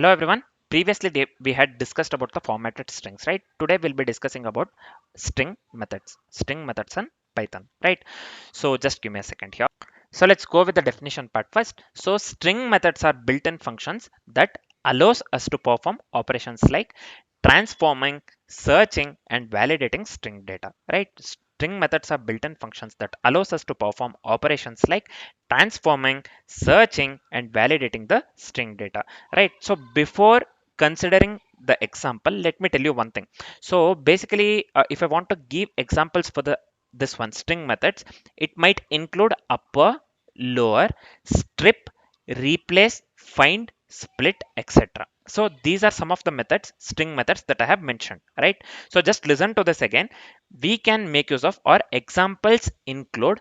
Hello everyone. Previously we had discussed about the formatted strings, right? Today we'll be discussing about string methods in Python, right? So just give me a second here. So let's go with the definition part first. So string methods are built-in functions that allows us to perform operations like transforming, searching, and validating string data, right? String methods are built-in functions that allows us to perform operations like transforming, searching, and validating the string data, right? So before considering the example, let me tell you one thing. So basically, if I want to give examples for the this one string methods, it might include upper, lower, strip, replace, find, split, etc. So these are some of the methods, string methods that I have mentioned, right? So just listen to this again. We can make use of, or examples include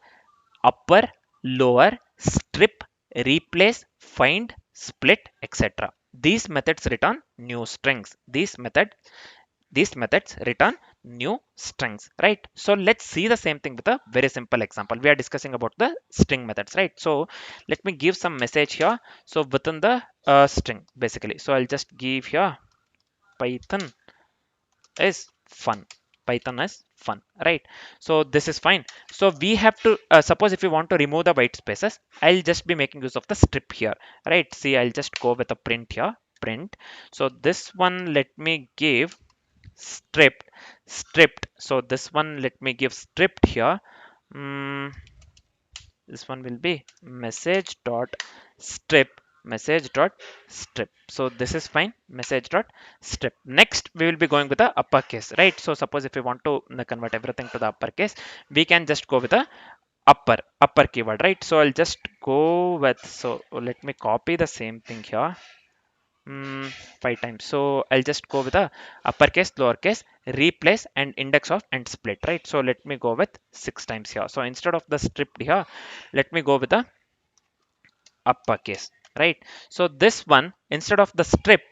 upper, lower, strip, replace, find, split, etc. These methods return new strings. These methods return new strings, right? So let's see the same thing with a very simple example. We are discussing about the string methods, right? So let me give some message here. So within the string, basically, so I'll just give here Python is fun. Python is fun, right? So this is fine. So we have to suppose if you want to remove the white spaces, I'll just be making use of the strip here, right? See, I'll just go with a print here, print. So this one, let me give stripped. So this one, let me give stripped here. This one will be message dot strip. So this is fine, message dot strip. Next we will be going with the uppercase, right? So suppose if we want to convert everything to the uppercase, we can just go with the upper keyword, right? So I'll just go with, so let me copy the same thing here. 5 times. So I'll just go with the uppercase, lowercase, replace, and index of and split, right? So let me go with 6 times here. So instead of the stripped here, let me go with the uppercase, right? So this one, instead of the strip,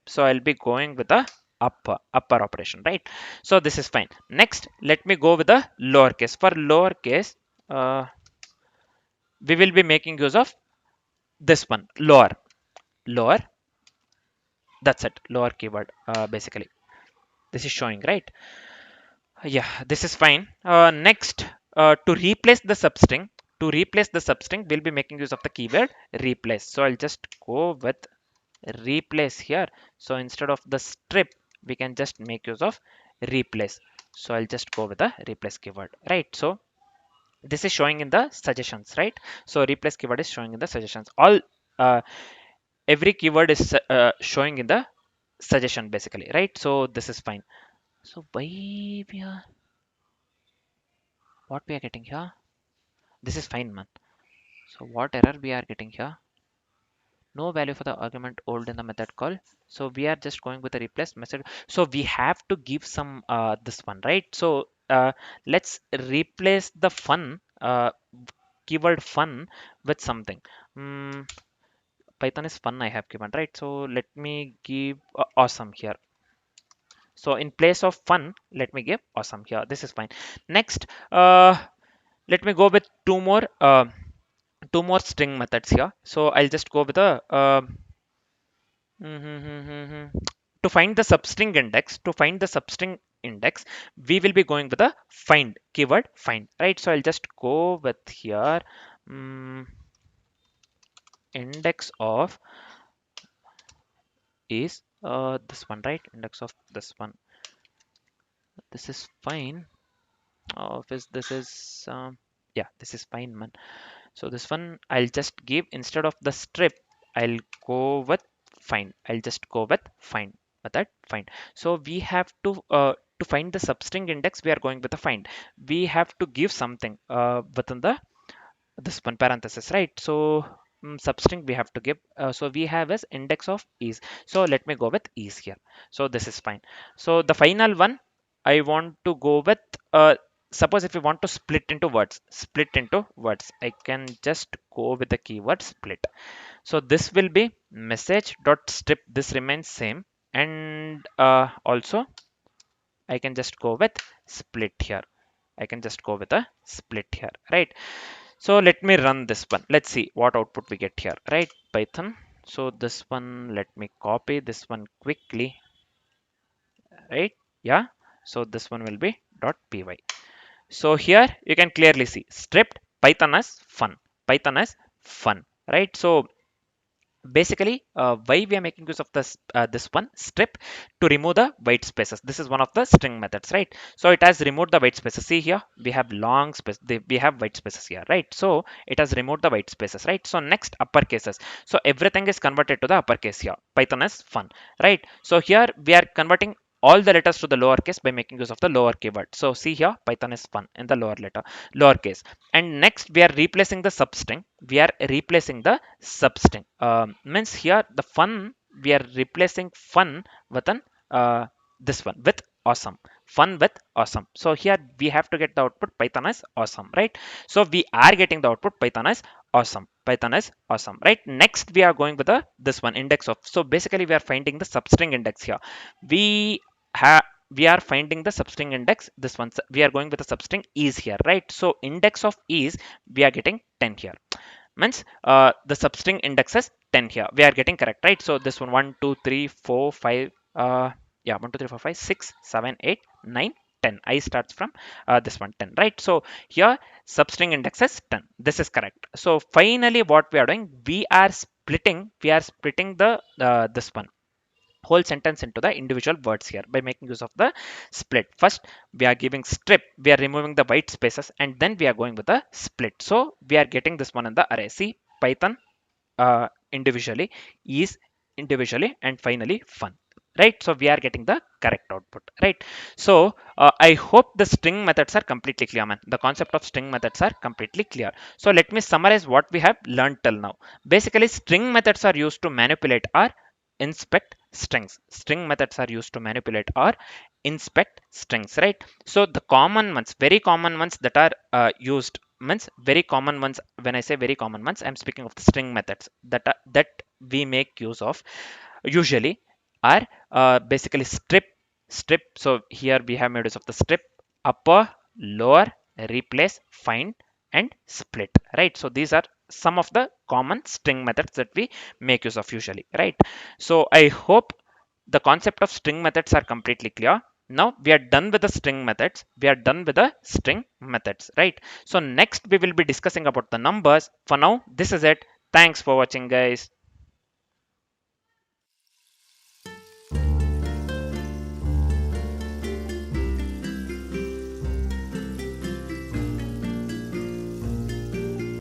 so I'll be going with the upper operation, right? So this is fine. Next, let me go with the lowercase. For lowercase, uh, we will be making use of this one, lower. That's it, lower keyword, basically. This is showing, right? Yeah, this is fine. Next, to replace the substring, we'll be making use of the keyword replace. So I'll just go with replace here. So instead of the strip, we can just make use of replace. So I'll just go with the replace keyword, right? So this is showing in the suggestions, right? So replace keyword is showing in the suggestions. Uh, every keyword is showing in the suggestion, basically, right? So this is fine. So why we are what we are getting here? This is fine, man. So what error we are getting here? No value for the argument old in the method call. So we are just going with the replace method. So we have to give some this one, right? So let's replace the fun keyword fun with something. Mm, Python is fun, I have given, right? So let me give awesome here. So in place of fun, let me give awesome here. This is fine. Next, let me go with two more string methods here. So I'll just go with a to find the substring index, we will be going with the find keyword find, right? So I'll just go with here um, index of is this one, right? Index of this one. This is fine. This is yeah, this is fine, man. So this one I'll just give, instead of the strip, I'll go with find. I'll just go with find method find. So we have to find the substring index, we are going with the find. We have to give something within the this one parenthesis, right? So substring we have to give. So we have as index of is. So let me go with is here. So this is fine. So the final one, I want to go with suppose if you want to split into words, I can just go with the keyword split. So this will be message dot strip. This remains same, and also I can just go with split here. I can just go with a split here, right? So let me run this one. Let's see what output we get here, right? Python So this one, let me copy this one quickly, right? Yeah. So this one will be .py. So here you can clearly see stripped Python as fun. Python as fun, right? So basically why we are making use of this one strip to remove the white spaces. This is one of the string methods, right? So it has removed the white spaces. See here we have long space, we have white spaces here, right? So it has removed the white spaces, right? So next upper cases, so everything is converted to the uppercase here. Python is fun, right? So here we are converting all the letters to the lowercase by making use of the lower keyword. So see here Python is fun in the lowercase. And next we are replacing the substring. We are replacing the substring. Means here the fun, we are replacing fun with an this one with awesome. Fun with awesome. So here we have to get the output Python is awesome, right? So we are getting the output Python is awesome. Python is awesome, right? Next we are going with the this one index of. So basically we are finding the substring index here. We have we are finding the substring index. This one we are going with the substring is here, right? So index of is we are getting 10 here. Means the substring index is 10 here. We are getting correct, right? So this one 1 2 3 4 5 yeah, 1 2 3 4 5 6 7 8 9 10. I starts from this one 10, right? So here substring index is 10. This is correct. So finally what we are doing, we are splitting the this one whole sentence into the individual words here by making use of the split. First we are giving strip, we are removing the white spaces, and then we are going with the split. So we are getting this one in the array. See Python individually is individually, and finally fun, right? So we are getting the correct output, right? So I hope the string methods are completely clear, man. The concept of string methods are completely clear. So let me summarize what we have learned till now. Basically string methods are used to manipulate or inspect strings. String methods are used to manipulate or inspect strings, right? So the common ones, very common ones that are used, means very common ones. When I say very common ones, I'm speaking of the string methods that we make use of usually are basically strip. So here we have made use of the strip, upper, lower, replace, find, and split, right? So these are some of the common string methods that we make use of usually, right? So I hope the concept of string methods are completely clear. Now we are done with the string methods, we are done with the string methods, right? So next we will be discussing about the numbers. For now this is it. Thanks for watching, guys.